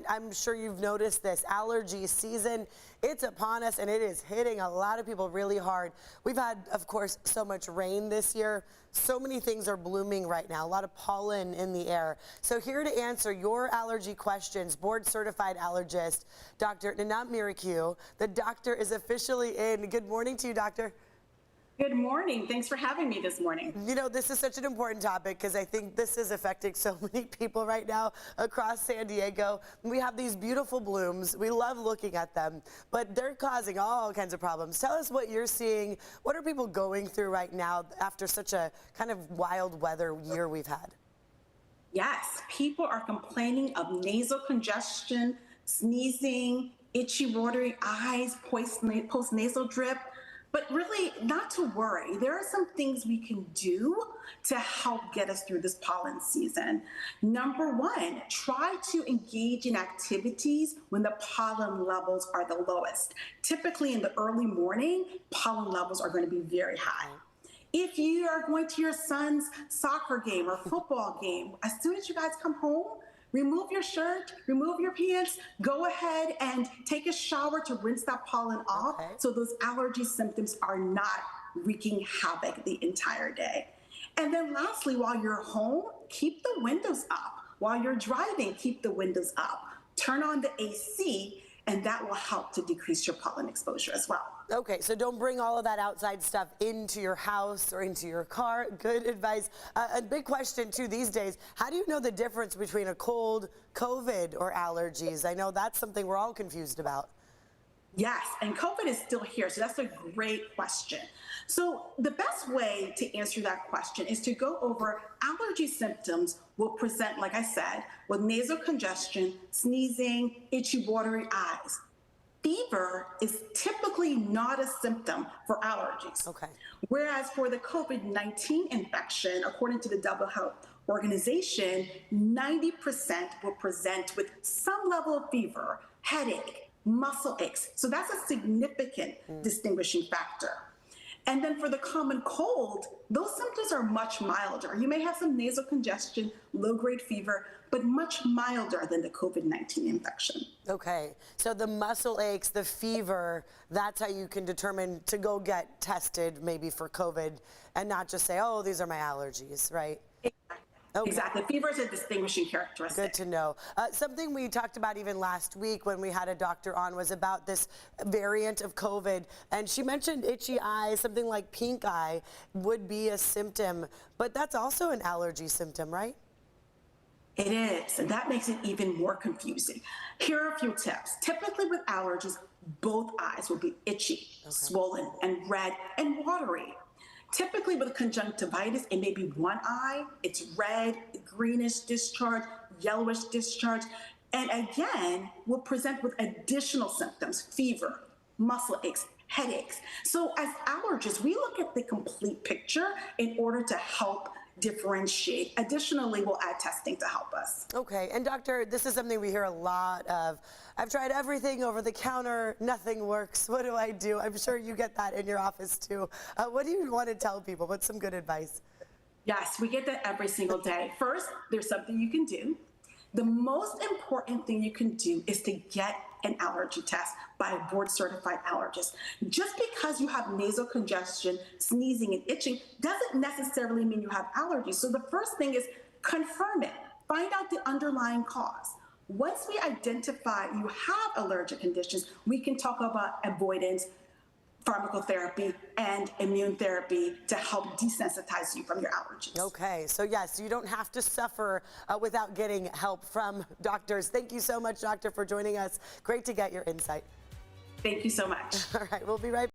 and I'm sure you've noticed this, allergy season, it's upon us and it is hitting a lot of people really hard. We've had, of course, so much rain this year. So many things are blooming right now, a lot of pollen in the air. So here to answer your allergy questions, board certified allergist, Dr. Mireku. The doctor is officially in. Good morning to you, doctor. Good morning. Thanks for having me this morning. You know, this is such an important topic because I think this is affecting so many people right now across San Diego. We have these beautiful blooms. We love looking at them, but they're causing all kinds of problems. Tell us what you're seeing. What are people going through right now after such a kind of wild weather year we've had? Yes, people are complaining of nasal congestion, sneezing, itchy, watery eyes, post-nasal drip. But really, not to worry. There are some things we can do to help get us through this pollen season. Number one, try to engage in activities when the pollen levels are the lowest. Typically in the early morning, pollen levels are going to be very high. If you are going to your son's soccer game or football game, as soon as you guys come home, remove your shirt, remove your pants, go ahead and take a shower to rinse that pollen off so those allergy symptoms are not wreaking havoc the entire day. And then lastly, while you're home, keep the windows up. While you're driving, keep the windows up. Turn on the AC, and that will help to decrease your pollen exposure as well. Okay, so don't bring all of that outside stuff into your house or into your car. Good advice. A big question, too, these days, how do you know the difference between a cold, COVID, or allergies? I know that's something we're all confused about. Yes, and COVID is still here, so that's a great question. So the best way to answer that question is to go over allergy symptoms will present, like I said, with nasal congestion, sneezing, itchy, watery eyes. Fever is typically not a symptom for allergies. Okay. Whereas for the COVID-19 infection, according to the World Health Organization, 90% will present with some level of fever, headache, muscle aches. So that's a significant distinguishing factor. And then for the common cold, those symptoms are much milder. You may have some nasal congestion, low-grade fever, but much milder than the COVID-19 infection. Okay, so the muscle aches, the fever, that's how you can determine to go get tested maybe for COVID and not just say, oh, these are my allergies, right? Okay. Exactly. Fever is a distinguishing characteristic. Good to know. Something we talked about even last week when we had a doctor on was about this variant of COVID. And she mentioned itchy eyes, something like pink eye would be a symptom. But that's also an allergy symptom, right? It is. And that makes it even more confusing. Here are a few tips. Typically with allergies, both eyes will be itchy, swollen, and red, and watery. Typically with conjunctivitis, it may be one eye, it's red, greenish discharge, yellowish discharge, and again, will present with additional symptoms, fever, muscle aches, headaches. So as allergists, we look at the complete picture in order to help differentiate. Additionally, we'll add testing to help us. Okay, and doctor, this is something we hear a lot of. I've tried everything over the counter, nothing works. What do I do? I'm sure you get that in your office too. What do you want to tell people? What's some good advice? Yes, we get that every single day. First, there's something you can do. The most important thing you can do is to get an allergy test by a board-certified allergist. Just because you have nasal congestion, sneezing, and itching doesn't necessarily mean you have allergies. So the first thing is confirm it. Find out the underlying cause. Once we identify you have allergic conditions, we can talk about avoidance, pharmacotherapy, and immune therapy to help desensitize you from your allergies. Okay, so yes, you don't have to suffer without getting help from doctors. Thank you so much, doctor, for joining us. Great to get your insight. Thank you so much. All right, we'll be right back.